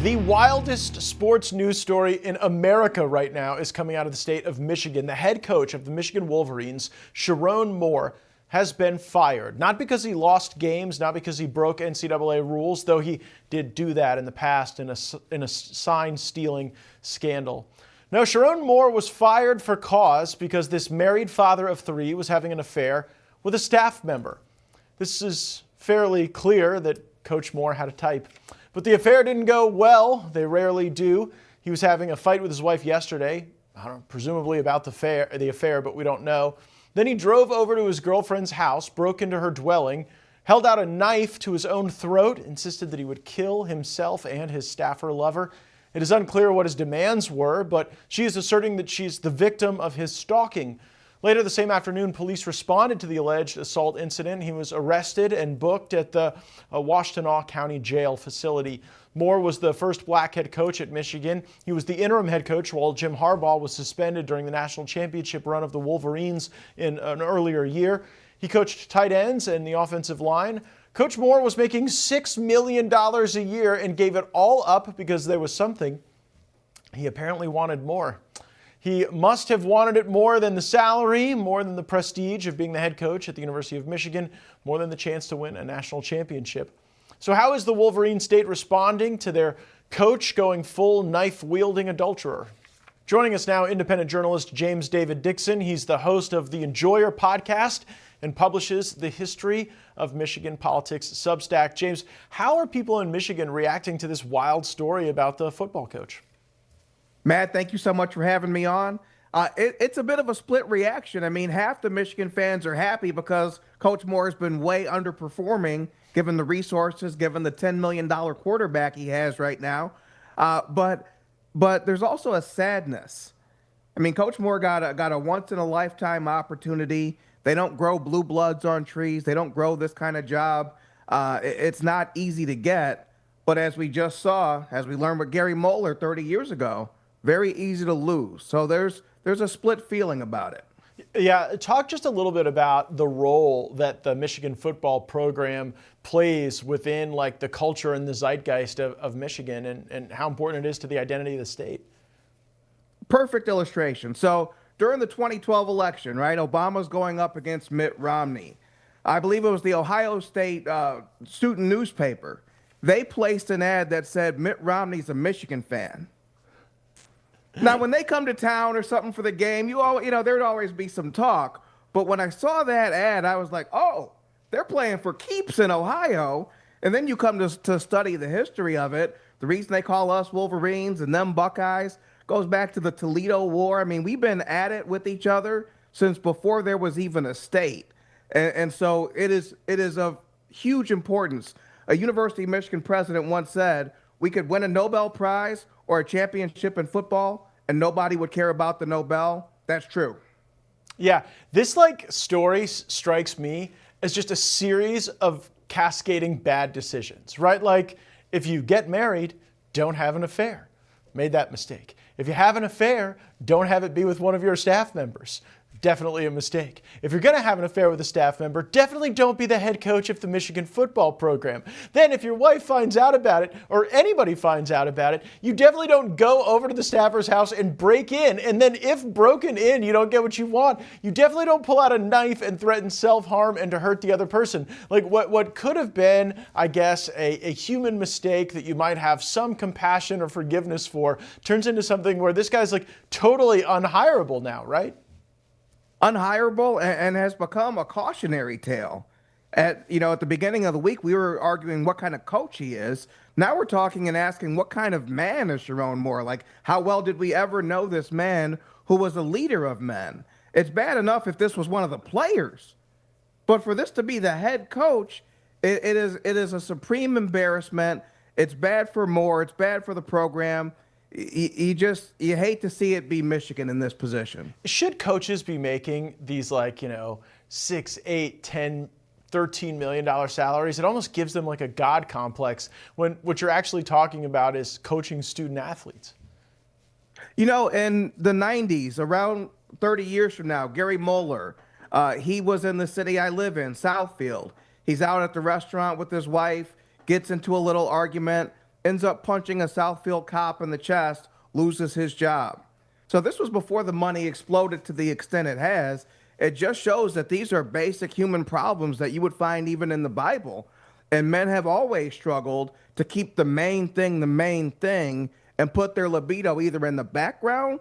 The wildest sports news story in America right now is coming out of the state of Michigan. The head coach of the Michigan Wolverines, Sherrone Moore, has been fired. Not because he lost games, not because he broke NCAA rules, though he did do that in the past in a sign stealing scandal. No, Sherrone Moore was fired for cause because this married father of three was having an affair with a staff member. This is fairly clear that Coach Moore had a type. But the affair didn't go well. They rarely do. He was having a fight with his wife yesterday, presumably about the affair, but we don't know. Then he drove over to his girlfriend's house, broke into her dwelling, held out a knife to his own throat, insisted that he would kill himself and his staffer lover. It is unclear what his demands were, but she is asserting that she's the victim of his stalking. Later the same afternoon, police responded to the alleged assault incident. He was arrested and booked at the Washtenaw County Jail facility. Moore was the first black head coach at Michigan. He was the interim head coach while Jim Harbaugh was suspended during the national championship run of the Wolverines in an earlier year. He coached tight ends and the offensive line. Coach Moore was making $6 million a year and gave it all up because there was something he apparently wanted more. He must have wanted it more than the salary, more than the prestige of being the head coach at the University of Michigan, more than the chance to win a national championship. So how is the Wolverine state responding to their coach going full knife-wielding adulterer? Joining us now, independent journalist James David Dixon. He's the host of the Enjoyer podcast and publishes the History of Michigan Politics Substack. James, how are people in Michigan reacting to this wild story about the football coach? Matt, thank you so much for having me on. It's a bit of a split reaction. I mean, half the Michigan fans are happy because Coach Moore has been way underperforming, given the resources, given the $10 million quarterback he has right now. But there's also a sadness. I mean, Coach Moore got a once-in-a-lifetime opportunity. They don't grow blue bloods on trees. They don't grow this kind of job. It's not easy to get. But as we just saw, as we learned with Gary Moeller 30 years ago, very easy to lose. So there's a split feeling about it. Yeah, talk just a little bit about the role that the Michigan football program plays within like the culture and the zeitgeist of Michigan and how important it is to the identity of the state. Perfect illustration. So during the 2012 election, right, Obama's going up against Mitt Romney. I believe it was the Ohio State student newspaper. They placed an ad that said Mitt Romney's a Michigan fan. Now, when they come to town or something for the game, there'd always be some talk. But when I saw that ad, I was like, oh, they're playing for keeps in Ohio. And then you come to study the history of it. The reason they call us Wolverines and them Buckeyes goes back to the Toledo War. I mean, we've been at it with each other since before there was even a state. And so it is of huge importance. A University of Michigan president once said, we could win a Nobel Prize or a championship in football, and nobody would care about the Nobel. That's true. Yeah, this story strikes me as just a series of cascading bad decisions, right? Like if you get married, don't have an affair. Made that mistake. If you have an affair, don't have it be with one of your staff members. Definitely a mistake. If you're going to have an affair with a staff member, definitely don't be the head coach of the Michigan football program. Then if your wife finds out about it, or anybody finds out about it, you definitely don't go over to the staffer's house and break in. And then if broken in, you don't get what you want, you definitely don't pull out a knife and threaten self-harm and to hurt the other person. Like what could have been, I guess, a human mistake that you might have some compassion or forgiveness for turns into something where this guy's totally unhireable now, right? Unhireable and has become a cautionary tale. At the beginning of the week, we were arguing what kind of coach he is. Now we're talking and asking what kind of man is Sherrone Moore? Like, how well did we ever know this man who was a leader of men? It's bad enough if this was one of the players, but for this to be the head coach, it is a supreme embarrassment. It's bad for Moore. It's bad for the program. You hate to see it be Michigan in this position. Should coaches be making these $6, $8, $10, $13 million salaries? It almost gives them a God complex when what you're actually talking about is coaching student athletes. In the 90s, around 30 years from now, Gary Moeller, he was in the city I live in, Southfield. He's out at the restaurant with his wife, gets into a little argument. ends up punching a Southfield cop in the chest, loses his job. So this was before the money exploded to the extent it has. It just shows that these are basic human problems that you would find even in the Bible. And men have always struggled to keep the main thing, and put their libido either in the background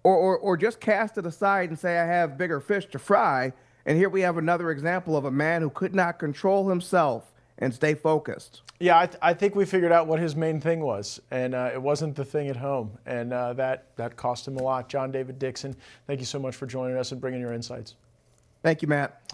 or just cast it aside and say, I have bigger fish to fry. And here we have another example of a man who could not control himself and stay focused. Yeah, I think we figured out what his main thing was, and it wasn't the thing at home, and that cost him a lot. John David Dixon, thank you so much for joining us and bringing your insights. Thank you, Matt.